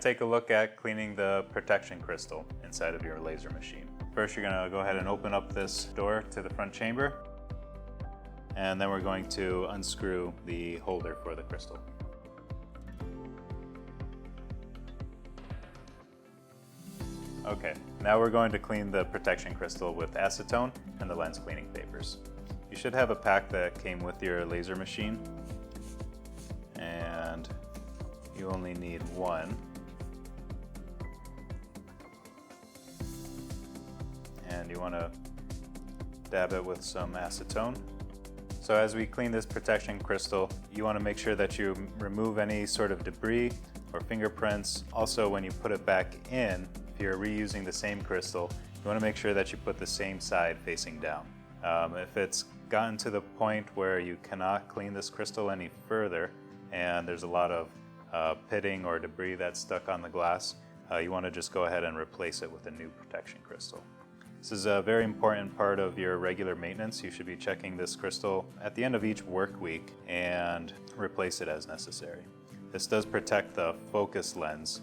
to take a look at cleaning the protection crystal inside of your laser machine. First, you're going to go ahead and open up this door to the front chamber, and then we're going to unscrew the holder for the crystal. Okay, now we're going to clean the protection crystal with acetone and the lens cleaning papers. You should have a pack that came with your laser machine, and you only need one. And you want to dab it with some acetone. So as we clean this protection crystal, you want to make sure that you remove any sort of debris or fingerprints. Also, when you put it back in, if you're reusing the same crystal, you want to make sure that you put the same side facing down. If it's gotten to the point where you cannot clean this crystal any further and there's a lot of pitting or debris that's stuck on the glass, you want to just go ahead and replace it with a new protection crystal. This is a very important part of your regular maintenance. You should be checking this crystal at the end of each work week and replace it as necessary. This does protect the focus lens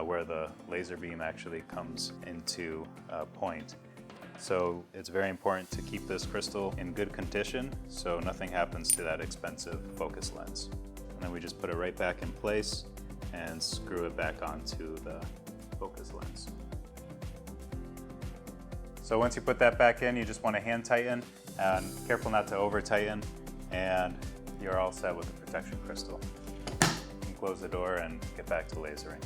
where the laser beam actually comes into point. So it's very important to keep this crystal in good condition so nothing happens to that expensive focus lens. And then we just put it right back in place and screw it back onto the focus lens. So once you put that back in, you just want to hand tighten and careful not to over tighten, and you're all set with the protection crystal. You can close the door and get back to lasering.